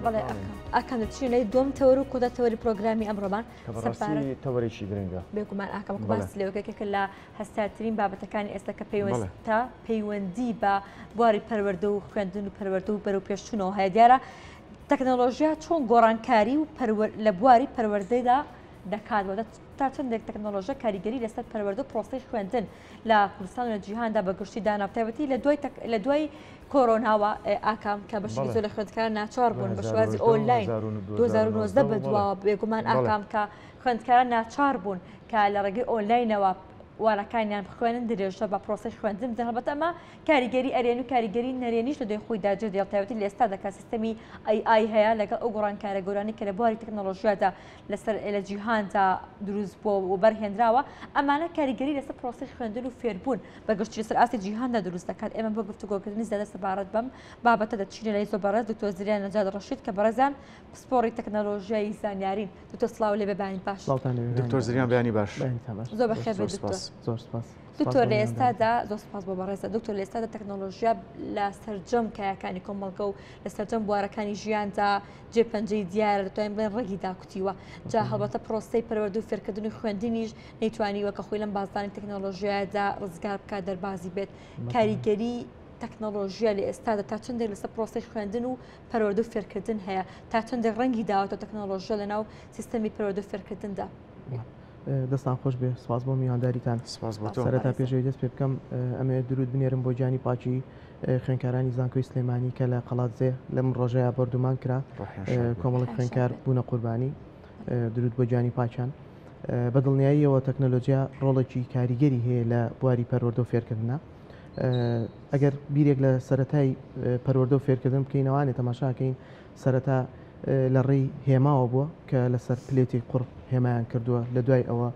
بەڵێ ئاکەم دەچین لەی دوم تەوەر و کۆدا تەوەری پرۆگرامی ئەمڕۆمان کەڕاستی تەوەرێکی گرنگە بێگومان ئاکەم باس لێوەکێکە لە هەستاترین بابەتەکانی ئێستا کە پێویستە پەیوەندی بە بواری پەروەردە و خوێندن و پەروەردە و بەرەو پێشچوونەوە هەیە دیارە تەکنۆلۆژیا چۆن گۆڕانکاری و لە بواری پەروەردەیدا دەکاتەوە تا چەندێک تەکنۆلۆژیا کاریگەری لەسەر پەروەردە و پرۆسەی خوێندن لە کوردستان و لە جیهاندا بەگشتی داناوتایبەتی لە دوای کۆرۆناوە ئاکام کە بەشی زۆر لە خوێندکاران ناچار بوون بە شێوازی ئۆنلاین 2019 بەدواوە بێگومان ئاکام کە خوێندکاران ناچار بوون کە لە ڕێگەی ئۆنلاینەوە وارەکانیان بخوێنن درێژە بە پرۆسەی خوێندن هەڵبەت ئەمە کاریگەری ئەرێن و کاریگەری نەرێنیش لە دوای خۆی داجێ دێڵتایبەتی لە ئێستا دەکات سیستەمی AI هەیە لەگەڵ ئەو گۆڕانکارە گەورانی کە لە بواری تەکنۆلۆژیادا لەسەر لە جیهاندا دروست بووە و بەرهێنراوە ئەمانە کاریگەری لەسەر پرۆسەی خوێندن و فێربوون بەگشتی لەسەر ئاستی جیهاندا دروست دەکات ئێمە بۆ گفتوگۆکردنی زیادە سەبارەت بەم بابەتە دەچینە لای زۆر بەڕێز دکتۆر زریان نەجات ڕەشید کە بەڕێزان پسپۆڕی تەکنۆلۆژیای زانیارین دکتۆر سڵاو لێ بێبانی باش دکتۆر زریان بەیانی باش زۆر بەخێر بێت دکتۆر زۆر سپاس دکتۆر لە ئێستادا زۆر سپاس بۆ بەڕێزە دکتۆر لە ئێستادا تەکنۆلۆژیا لە سەرجەم کایەکانی کۆمەڵگە و لە سەرجەم بوارەکانی ژیاندا جێپەنجەی دیارە دەتوانین بڵێن ڕێگی داکوتیوە جا هەڵبەتە پرۆسەی پەروەردە و فێرکردن و خوێندنیش نەیتوانی وەکە خۆی لەم بازرگانی تەکنۆلۆژیادا ڕزگار بکات دەربازی بێت کاریگەری تەکنۆلۆژیا لە ئێستادا تا چندێک لەسەر پرۆسەی خوێندن و پەروەردە و فێرکردن هەیە تا چندێک ڕەنگی داوەتە تەکنۆلۆژیا لەناو سیستەمی پەروەردە و فێرکردندا دەستان خۆش بێ سپاس بۆ میوانداریتان سەرەتا پێشەوەی دەست پێ بکەم ئەمێ درود بنێرم بۆ گیانی پاچی خوێندکارانی زانکۆی سلێمانی کە لە قەڵاتزێ لەم ڕۆژەیە بەردومان کرا کۆمەڵک خوێندکار بوونە قوربانی درود بۆ گیانی پاچان بەدڵنیاییەوە تەکنۆلۆژیا ڕۆڵێکی کاریگەری هەیە لە بواری پەروەردە و فێرکردنە ئەگەر بیرێک لە سەرەتای پەروەردە و فێرکردن بکەینەوانێت تەماشاکەین سەرەتا لە ڕێی هێماوە بووە کە لەسەر پلێتی قوڕ هێمایان کردووە لە دوای ئەوە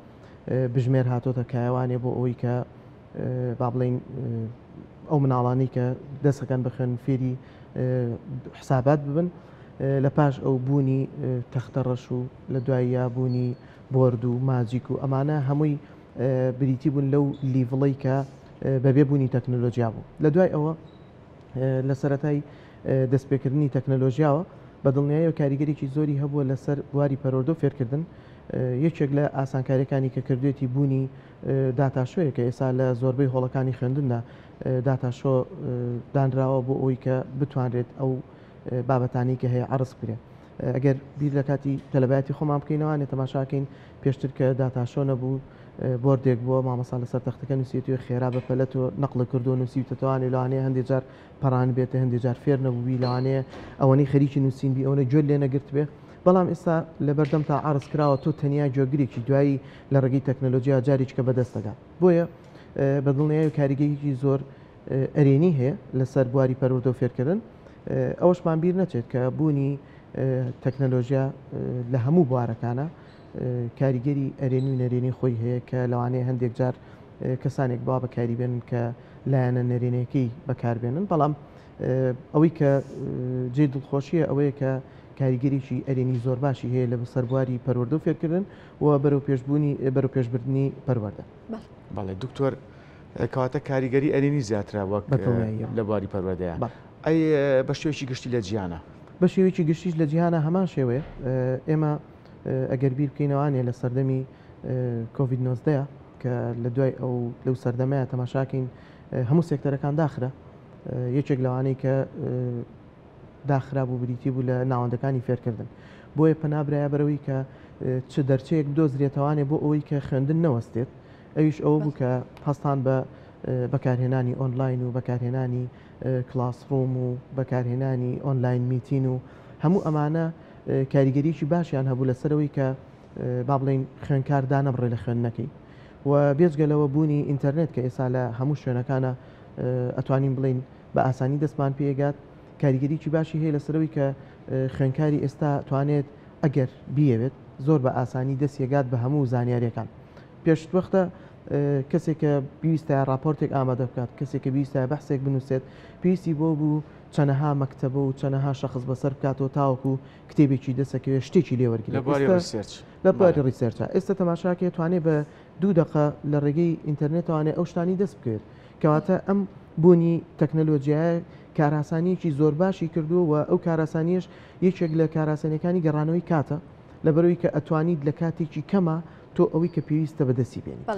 بژمێر هاتۆتە کایوانێ بۆ ئەوەی کە با بڵین ئەو مناڵانی کە دەستەکەن بخن فێری حسابات ببن لە پاش ئەو بوونی تەختە ڕەش و لە دوایە بوونی بۆرد و ماجیک و ئەمانە هەمووی بریتی بوون لەو لیڤڵی کە بەبێ بوونی تەکنۆلۆژیا بوو لە دوای ئەوە لە سەرەتای دەستپێکردنی تەکنۆلۆژیاوە بەدڵنیاییەوە کاریگەریی زۆری هەبووە لەسەر بواری پەروەردە و فێرکردن یەکێک لە ئاسانکاریەکانی کە کردوێتی بوونی داتاشۆیە کە ئێستا لە زۆربەی هۆڵەکانی خوێندندا داتاشۆ دانراوە بۆ ئەوی کە بتوانرێت ئەو بابەتانی کە هەیە عرض بکرێت ئەگەر بیر لە کاتی تەلەبەتی خۆمان بکەینەوانێت تەماشاکەین پێشتر کە داتاشۆ نەبوو بۆردێک بووە مامەسا لەسەر تەختەکە نووسێتوە خێرا بە پەلەتەوە نەقڵ کردو نووسیتەوانێ لەوانەیە هەندێک جار پەڕان بێتە هەندێک جار فێر نەبووی لەوانەیە ئەوەی خەریکی نووسینبی ئەوەنە گوێ لێ نەگرت بێ بەڵام ئێستا لە بەردەم تا عرض کراوە تۆ تەنیا جۆگرێکی دوایی لە ڕێگەی تەکنۆلۆژیا جارێککە بەدەستەکە بۆیە بەدڵنیایی و کاریگەیەکی زۆر ئەرێنی هەیە لەسەر بواری پەروەردە و فێرکردن ئەوەشمان بیر نەچێت کە بوونی تەکنۆلۆژیا لە هەموو بوارەکانە کاریگەری ئەرێنی و نەرێنی خۆی هەیە کە لەوانەیە هەندێک جار کەسانێک با بەکاریبێنن کە لایەنە نەرێنەکەی بەکاربێنن بەڵام ئەوەی کە جێ دڵخۆشیە ئەوەیە کە کاریگەریی ئەرێنی زۆر باشی هەیە لە سەربواری پەروەردە و فێرکردن و بەرەو پێشبوونی بەرەو پێشبردننی پەروەردە بەڵێ دکتۆر کەواتە کاریگەری ئەرێنی زیاترا وەک لە بواری پەروەردەیە ئەی بە شێوەیەکی گشتی لە جیهانە بە شێوەیەکی گشتیش لە جیهانە هەمان شێوەیە ئێمە ئەگەر بیر بکەینەوانێ لە سەردەمی کۆڤید-19 کە لە دوای ئەو لەو سەردەمەیە تەماشاکەین هەموو سێکتەرەکان داخرا یەکێک لەوانەی کە داخرا بوو بریتی بوو لە ناوەندەکانی فێرکردن بۆیە پەنابرایە بەرەوەی کە چ دەرچەیەک بدۆزرێتەوانێ بۆ ئەوەی کە خوێندن نەوەستێت ئەویش ئەوە بوو کە هەستان بە بەکارهێنانی ئۆنلاین و بەکارهێنانی کلاسڕۆم و بەکارهێنانی ئۆنلاین میتین و هەموو ئەمانە کاریگەریی باشیان هەبوو لەسەرەوەی کە با بڵین خوێنکار دانەبڕێ لە خوێندنەکەی و بێجگەلەوە بوونی ئینتەرنێت کە ئێستا لە هەموو شوێنەکانە ئەتوانین بڵین بە ئاسانی دەستمان پێگات کاریگەریی باشی هەیە لەسەرەوەی کە خوێنکاری ئێستا توانێت ئەگەر بیەوێت زۆر بە ئاسانی دەستیێگات بە هەموو زانیاریەکان پێشوەختە کەسێک کە پێویستە راپۆرتێک ئامادە بکات کەسێک کە پێویستە بەحسێک بنووسێت پێویستی بۆ بوو چەنەها مەکتەبە و چەنەها شەخص بەسەر بکاتەوە تاوەکو کتێبێکی دەسەکەوێت شتێکی لێوەرگێت لە باری ڕیسێرچە ئێستا تەماشاکێ توانێت بە 2 دقە لە ڕێگەی ئینتەرنێتوانێت ئەو شتانی دەست بکرێت کەواتە ئەم بوونی تەکنۆلۆژیایە کاراسانیەکی زۆر باشی کردو و ئەو کاراسانیش یەکێک لە کاراسانیەکانی گەڕانەوەی کاتە لەبەرەوەی کە ئەتوانیت لە کاتێکی کەمە تۆ ئەوەی کە پێویستە بەدەستی بێنیت.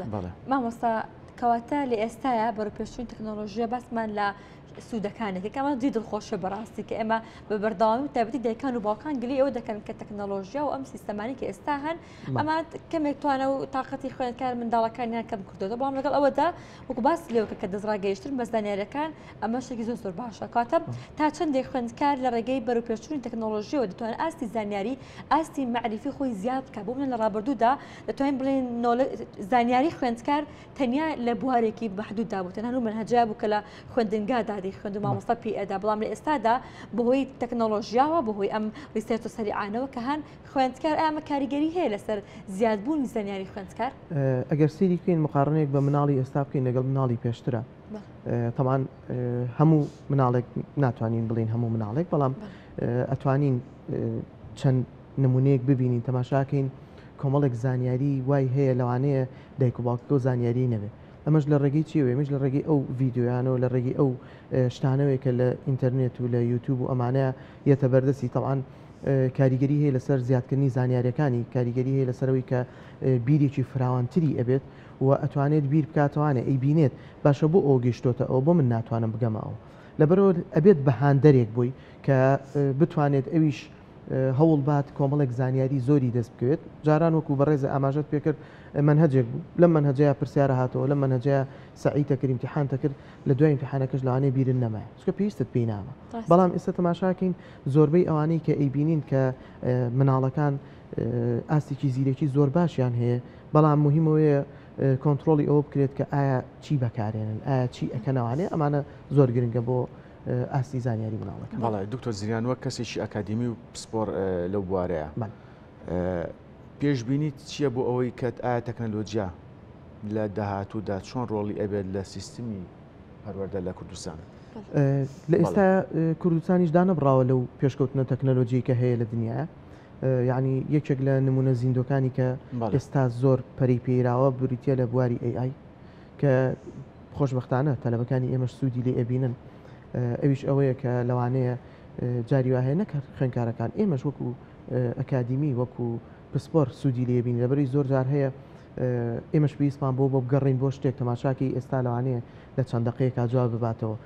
مامۆستا کەواتە لە ئێستاە بەڕوپێشتووی تەکنۆلۆژیە باسمان لە سوودەکانێکی ئەمە دوی دڵخۆشە بەڕاستی کە ئێمە بە بەردەوامی تایبەتی دایکان و باوکان گلی ئەوە دەکەن کە تەکنۆلۆژیا و ئەم سیستەمانی کە ئێستا هەن ئەمە کەمێک توانە و تااقەتی خوێنکار منداڵەکانیان کەم کردەوە بەڵام لەگەڵ ئەوەدا وەکو باس لێوکە کە دەزڕاگەیشتن بە زانیاریەکان ئەمە شتێکی زۆر باشە کاتە تا چەندێک خوێندکار لە ڕێگەی بەروپێشتووی تەکنۆلۆژیەوە دەتوانێت ئاستی زانیاری ئاستی معریفی خۆی زیاد بکە بۆ منە لە ڕابردوودا دەتوانین بڵێن زانیاری خوێندکار تەنیا لە بوارێکی بەحدوددا بوو تەنها منهەجا بوو کە لە خوێندنگادادی خوێند و مامۆستا پێدا بەڵام لە ئێستادا بەهۆی تەکنۆلۆژیاوە بەهۆی ئەم ریسێرچ و سەریعانەوە کە هەن خوێندکار ئامە کاریگەری هەیە لەسەر زیادبوونی زانیاری خوێندکار ئەگەر سەیری بکەین مقارنەیەک بە مناڵی ئێستا بکەین لەگەڵ مناڵی پێشترە طبعاً هەموو مناڵێک ناتوانین بڵین هەموو مناڵێک بەڵام ئەتوانین چەند نمونەیەک ببینین تەماشاکەین کۆمەڵێک زانیاری وای هەیە لەوانەیە دایک و باوکەکە و زانیاری نەبێت ئەمەش لە ڕێگەی چیوێ ئەمەش لە ڕێگەی ئەو ڤیددیویانەوە لە ڕێگەی ئەو شتانەوەی کە لە ئینتەرنێت و لە یوتیوب و ئەمانەیە یەتە بەردەستی طبعاً کاریگەری هەیە لەسەر زیادکردنی زانیاریەکانی کاریگەری هەیە لەسەرەوەی کە بیرێکی فراوانتری ئەبێت و ئەتوانێت بیر بکاتوانێ ئەی بینێت باشە بۆ ئەو گەشتۆتە ئەو بۆ من ناتوانم بگەمەوە لەبەرەوە ئەبێت بەهاندەرێک بووی کە بتوانێت ئەویش هەوڵ بات کۆمەڵێک زانیاری زۆری دەست بکەوێت جاران وەکو بەڕێزە ئاماژەت پێکرد منهەجێک بوو لەم منهەجەیە پرسیارە هاتەوە لەم منهەجەیە سعیتە کرد امتحانتە کرد لە دوای امتحانەکەش لەوانەیە بیرن نەمایە چکە پێویستت پێی نامە بەڵام ئێستا تەماشاکەین زۆربەی ئەوانەی کە ئەیبینین کە مناڵەکان ئاستێکی زیرەکی زۆر باشیان هەیە بەڵام مهمەوەیە کۆنتترۆلی ئەوە بکرێت کە ئایا چی بەکارێنن ئایا چی ئەکەنەوانێ ئەمانە زۆر گرنگە بۆ ئاستی زانیاری مناڵەکە. بەڵێ دکتۆر زریان وەک کەسێکی ئەکادمی و پسپۆر لەو بوارەیە پێشبینیت چییە بۆ ئەوەی کە ئایا تەکنەلۆجیا لە داهاتوودا چۆن ڕۆڵی ئەبێت لە سیستمی پەروەردە لە کوردستان لە ئێستا کوردستانیش دانەبراوە لەو پێشکەوتنە تەکنەلۆجی کە هەیە لە دنیاە یعنی یەکێک لە نمونە زیندۆکانی کە ئێستا زۆر پەری پێراوە بریتە لە بواری AI کە خۆشبەختانە تەلەبەکانی ئێمەش سوودی لێ ئەبینن ئەویش ئەوەیە کە لەوانەیە جاری وهەیە نەکرد خوێندکارەکان ئێمەش وەکو ئەکادمی وەکو پسپۆر سوودی لێبین لەبەری زۆر جار هەیە ئێمەش پێویستمان بۆ بگەڕین بۆ شتێک تەماشاکی ئێستا لەوانەیە لە چەند دقەیەکا جواب بباتەوە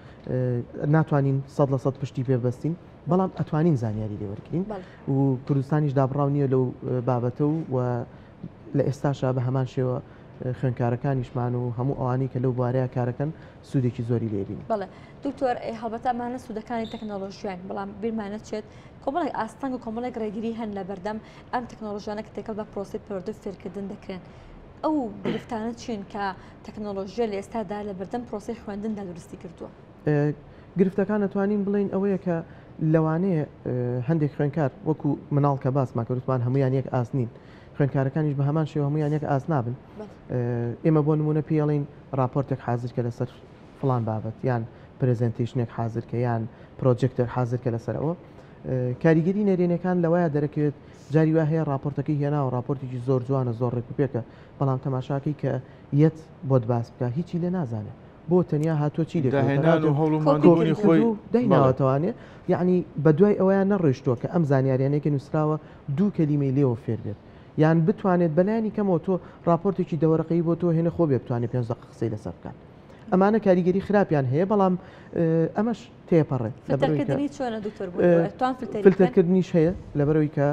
ناتوانین 100% پشتی پێبەستین بەڵام ئەتوانین زانیاری لێوەرگین و کوردستانیش دابڕاو نییە لەو بابەتە و لە ئێستاشا بە هەمان شێوە خوێندکارەکانیشمان و هەموو ئەوانی کە لەو بوارەیە کارەکەن سوودێکی زۆری لێبین. بەڵێ دکتۆر هەڵبەتە ئەمانە سوودەکانی تەکنۆلۆژیان بەڵام بیرمانە چێت کۆمەڵێک ئاستانگ و کۆمەڵێک ڕێگیری هەن لە بەردەم ئەم تەکنۆلۆژیانە کە تێکەڵ بە پرۆسی پەروەردە فێرکردن دەکرێن ئەو گرفتانە چین کە تەکنۆلۆژیا لە ئێستادا لە بەردەم پرۆسی خوێندندا درستی کردووە گرفتەکان دەتوانین بڵین ئەوەیە کە لەوانەیە هەندێک خوێندکار وەکو مناڵ کە باسمان کردومان هەمویان یەک ئاس نین خوێندکارەکانیش بە هەمان شێوە هەمویان یەک ئاس نابن ئێمە بۆ نمونە پێڵین راپۆرتێک حاضر کە لەسەر فڵان بابەت یان پرزنتیشنێک حاضر کە یان پرۆجێکتەر حاضر کە لەسەرەوە کاریگەری نێرێنەکان لەوایە دەرەکەوێت جاری وا هەیە راپۆرتەکەی هێنا و راپۆرتێکی زۆر جوانە زۆر ڕێکوپێکە بەڵام تەماشاکەی کە یەت بۆت باس بکە هیچی لێ نازانێت بۆ تەنیا هاتۆ چی خۆی دەیناوەتەوانێت یعنی بە دوای ئەویان نەڕێشتووە کە ئەم زانیاریانێکی نووسراوە دوو کەلیمەی لێەوە فێر بێت یان بتوانێت بەلایانی کەمەوە تۆ راپۆرتێکی دەوەرەقەی بۆ تۆ هێنە خۆ بێ بتوانێت 5 دقیقە قسەی لەسەر بکات ئەمانە کاریگەری خراپیان هەیە بەڵام ئەمەش تێپەڕێت فلتەرکردنیش هەیە لەبەرەوەی کە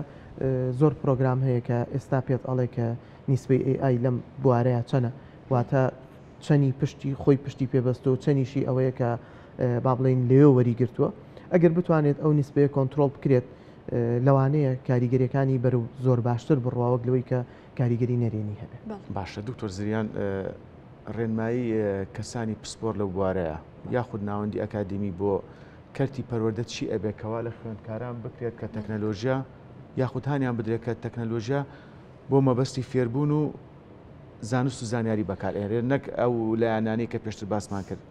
زۆر پرۆگرام هەیە کە ئێستا پێت ئەڵێ کە نیسبەی AI لەم بوارەیە چەنە واتە چەنی پشتی خۆی پشتی پێبەستە و چەنیشی ئەوەیە کە با بڵێن لێوە وەریگرتووە ئەگەر بتوانێت ئەو نیسبەیە کۆنتترۆل بکرێت لەوانەیە کاریگەریەکانی بەرەو زۆر باشتر بڕواوەک لەوەی کە کاریگەری نەرێنی هەبێت. باشە دکتۆر زریان ڕێنمایی کەسانی پسپۆر لەو بوارەیە یاخود ناوەندی ئەکادمی بۆ کەرتی پەروەردە چی ئەبێ کەوا لە خوێندکاران بکرێت کە تەکنەلۆژیا یاخود هانیان بدرێت کە تەکنەلۆژیا بۆ مەبەستی فێربوون و زانست و زانیاری بەکارهێنرێت نەک ئەو لایەنانەی کە پێشتر باسمان کرد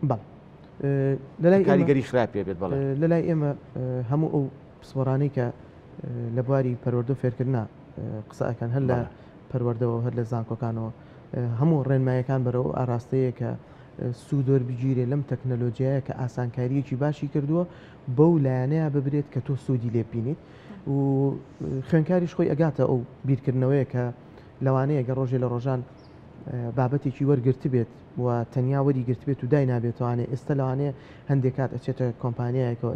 لەلای کاریگەری خراپێ بێت بەڵێ لەلای ئێمە هەموو ئەو پسپۆرانەی کە لە بواری پەروەردە فێرکردنا قسەکەن هەر لە پەروەردەوە هەر لە زانکۆکانەوە هەموو ڕێنمایەکان بەرەوە ئاراستەیە کە سوودۆر بگیرێ لەم تەکنەلۆژیایە کە ئاسانکاریەکی باشی کردووە بەو لایەنەیە ببرێت کە تۆ سوودی لێ ببینیت و خوێنکاریش خۆی ئەگاتە ئەو بیرکردنەوەیە کە لەوانەیە گە ڕۆژێ لە ڕۆژان بابەتێکی وەرگرت بێت و تەنیا وەریگرت بێت و دای نابێتوانێ ئێستا لەوانەیە هەندێک کات ئەچێتە کۆمپانیایەکەوە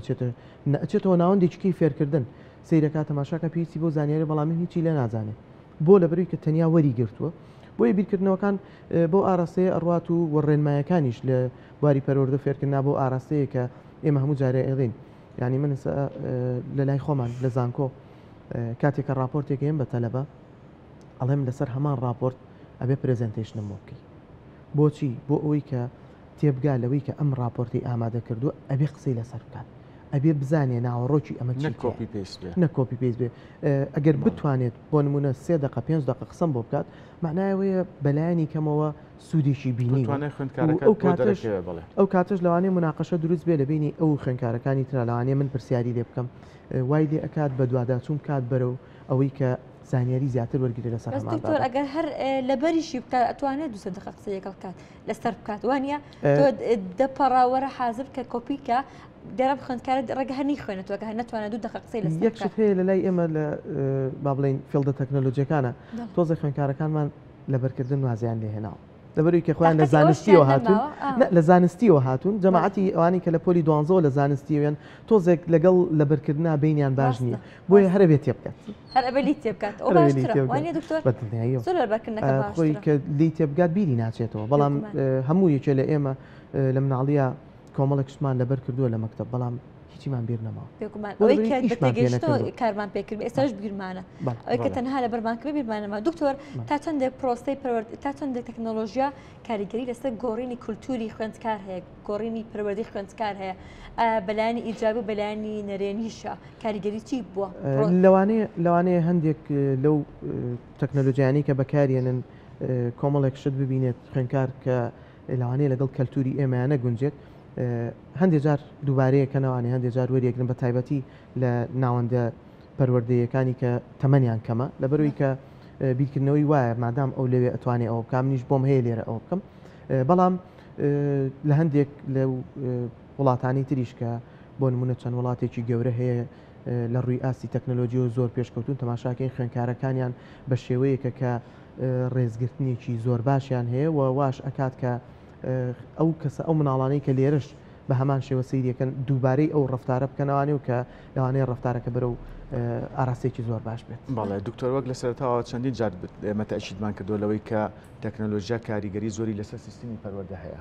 ئەچێتەوە ناوەندێکی فێرکردن سیرەکە تەماشاکە پێویستی بۆ زانیاری بەڵامی هیچی لێ نازانێت بۆ لەبەروی کە تەنیا وەریگرتووە بۆیە بیرکردنەوەکان بۆ ئاراستەیە ئەڕات و وەڕێنمایەکانیش لە بواری پەروەردە فێرکردنا بۆ ئاراستەیە کە ئێمە هەموو جارێ ئێڵین ینی من لە لای خۆمان لە زانکۆ کاتێکە راپۆرتێک هێن بە تەلەبە ئەڵێم لەسەر هەمان راپۆرت ئەبێ پرێزنتیشنم بۆ بکەی بۆچی بۆ ئەوەی کە تێبگا لەوەی کە ئەم راپۆرتی ئامادە کردووە ئەبێ قسەی لەسەر بکات ئەبێ بزانێ ناوەڕۆکی ئەمە نەکۆپی پێست بێ ئەگەر بتوانێت بۆ نمونە 3 دقه 5 دقه قسەم بۆ بکات معنایەوەیە بەلایانی کەمەوە سوودێکی بینی ئەو کاتش لەوانەیە مناقەشە دروست بێ لە بینی ئەو خوێنکارەکانی ترا لەوانەیە من پرسیاری لێ بکەم وای لێ ئەکات بە دوواداچوون کات بەرەو ئەوەی کە زانیاری زیاتر وەرگری لەسەر دکتۆر ئەگەر هەر لەبەریشی بکات ئەتوانێت 2 دقه قسە یەکەڵ کات لەسەر بکات وانە تۆ دەپەڕاوەرە حازر کە کۆپیکە دەرە خوێندکارە ڕێگە هەنی خوێنێتەوە کە هەنەتوانێت 2 دقه قسەی لەسەر یەک شت هەیە لە لای ئێمە لە با بڵێن فیلدە تەکنۆلۆجیەکانە تۆزە خوێنکارەکانمان لەبەرکردن وازیان لێهێناوە لەبەروی کە خۆیان لە زانستیەوە هاتوون لە زانستیەوە هاتوون جەماعەتی ئەوانی کە لە پۆلی دوانزەوە لە زانستیەوەیان تۆزێک لەگەڵ لەبەرکردنا بینیان باش نییە بۆیە هەرە بێت تێ بکات هەر ئەبێ تێ بکات ئەو باشترە وانە دکتۆر خۆی کە لی تێ بگات بیری ناچێتەوە بەڵام هەموو یەکێ لە ئێمە لە مناڵیە کۆمەڵێکشمان لەبەر کردووە لە مەکتەب بەڵام هیچیمان بیر نەماوە کارمان پێکرد ئێستاش بیرمانە ئەوەی کە تەنها لە بەرمانکردن بیرمانەمە دکتۆر تا چەندێک پرۆسەی تا چەندێک تەکنۆلۆژیا کاریگەری لەسەر گۆڕینی کولتوری خوێندکار هەیە گۆڕینی پەروەردەی خوێندکار هەیە بەلایانی ئیجابی و بەلایانی نەرێنیشە کاریگەری چی بووە لەوانەیە هەندێک لەو تەکنۆلۆژیانی کە بەکارێنن کۆمەڵێک شت ببینێت خوێندکار کە لەوانەیە لەگەڵ کەلتوری ئێمەیانە گونجێت هەندێک جار دووبارەیە کەنەوانی هەندێک جار وەریەکن بە تایبەتی لە ناوەندە پەروەردەیەکانی کە تەمەنیان کەمە لەبەروی کە بیرکردنەوەی وایە مادام ئەو لەوێ ئەتوانێت ئەوە بکەم منیش بۆم هەیە لێرە ئەوە بکەم بەڵام لە هەندێک لە وڵاتانی تریش کە بۆ نمونە چەند وڵاتێکی گەورە هەیە لە ڕووی ئاستی تەکنۆلۆژی و زۆر پێشکەوتون تەماشاکەی خوێنکارەکانیان بە شێوەیەکە کە ڕێزگرتنێکی زۆر باشیان هەیە و واش ئەکات کە ئەو کەسە ئەو مناڵانەی کە لێرش بە هەمان شێوە سەیریەکەن دووبارەی ئەو ڕفتارە بکەنەوانی و کە لەوانەیە ڕفتارەکە بەرەو ئاراستێکی زۆر باش بێت. بەڵێ دکتۆر وەک لە سەرتاوە چەندین جار ئێمە تەئکیدمان کردو لەوەی کە تەکنۆلۆژیا کاریگەری زۆری لەسەر سیستمی پەروەردە هەیە.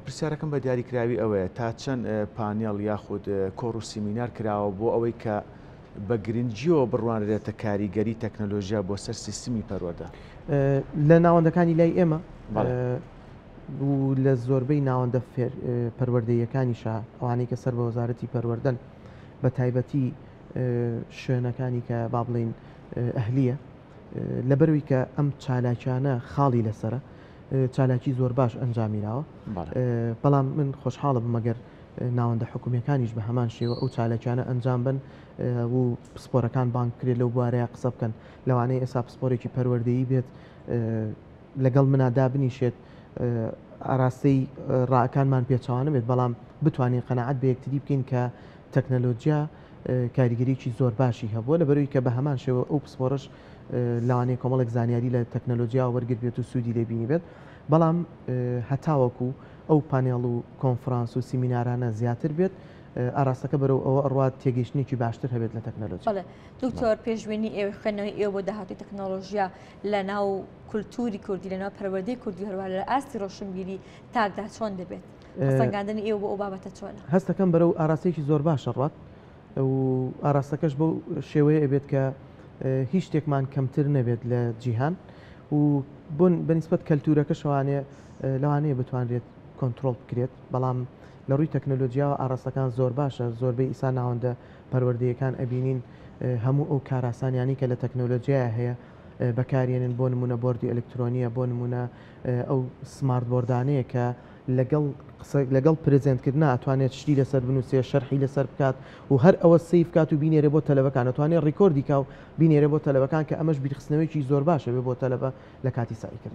پرسیارەکەم بە دیاریکراوی ئەوەیە تا چەند پانێڵ یاخود کۆڕ و سیمینار کراوە بۆ ئەوەی کە بە گرنگیەوە بڕوانرێتە کاریگەری تەکنۆلۆژیا بۆ سەر سیستمی پەروەردە لە ناوەندەکانی لای ئێمە و لە زۆربەی ناوەندە پەروەردەیەکانیشە ئەوانەی کە سەر بە وەزارەتی پەروەردەن بە تایبەتی شوێنەکانی کە با بڵین ئەهلیە لەبەروی کە ئەم چالاکیانە خاڵی لەسرە چالاکی زۆر باش ئەنجامیراوە بەڵام من خۆشحاڵە بمەگەر ناوەندە حکوومیەکانیش بە هەمان شێوە ئەو چالاکیانە ئەنجام بن و پسپۆرەکان بانک کرێت لەو بوارەیە قسە بکەن لەوانەیە ئێستا پسپۆرێکی پەروەردەیی بێت لەگەڵ منادا بنیشێت ئاراستەی ڕاکانمان پێچوانە بێت بەڵام بتوانین قەنەعەت بە یەکتری بکەین کە تەکنەلۆژیا کاریگەریی زۆر باشی هەبووە لەبەروی کە بە هەمان شێوە ئەو پسپۆرش لەوانەیە کۆمەڵێک زانیاری لە تەکنەلۆژیا وەرگرت بێت و سوودی لێبینی بێت بەڵام هەتاوەکو ئەو پانێڵ و کۆنفرانس و سیمینارانە زیاتر بێت ئاراستەکە بەرەو ئەوە ئەڕات تێگەیشتنێکی باشتر هەبێت لە تەکنەلۆژی. دکتۆر پێشبینی ئێوە خوێندنەوەی ئێوە بۆ داهاتی تەکنۆلۆژیا لە ناو کولتوری کوردی لە ناو پەروەردەی کوردی هەروە لە ئاستی ڕۆشنبیری تاکدا چۆن دەبێت سەنگاندنی ئێوە بۆ ئەو بابەتە چۆنە؟ هەستەکەم بەرەو ئاراستەیەکی زۆر باشە ڕات و ئاراستەکەش بەو شێوەیە ئەبێت کە هیچ شتێکمان کەمتر نەبێت لە جیهان و بۆن بەنسبەت کەلتورەکە شەوانەیە لەوانەیە بتوانرێت کۆنتترۆل بکرێت بەڵام لە ڕووی تەکنۆلۆژیاوە ئاراستەکان زۆر باشە زۆربەی ئیسا ناوەندە پەروەردەیەکان ئەبینین هەموو ئەو کاراسانیانی کە لە تەکنۆلۆژیایە هەیە بەکارێنن بۆ نمونە بۆردی ئەلکترۆنیە بۆ نمونە ئەو سمارت بۆردانەیە کە لەگەڵ پرزنتکردن ئەتوانێت شتی لەسەر بنووسێ شەرحی لەسەر بکات و هەر ئەوە سیف کات و بینێرە بۆ تەلەبەکان ئەتوانێت ڕیکۆردی کا و بینێرە بۆ تەلەبەکان کە ئەمەش بیرخستنەوەیکی زۆر باشە بێ بۆ تەلەبە لە کاتی ساییکرد.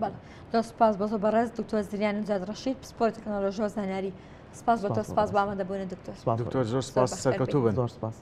سپاس بۆ بەڕێز دکتۆر زریان جاد ڕەشید پسپۆرت تەکنۆلۆژی و زانیاری. سپاس بۆ تۆ سپاس بۆ ئامادەبوونت دکتۆر. دکتۆر زۆر سپاس سەرکەوتوو بن. زۆر سپاس.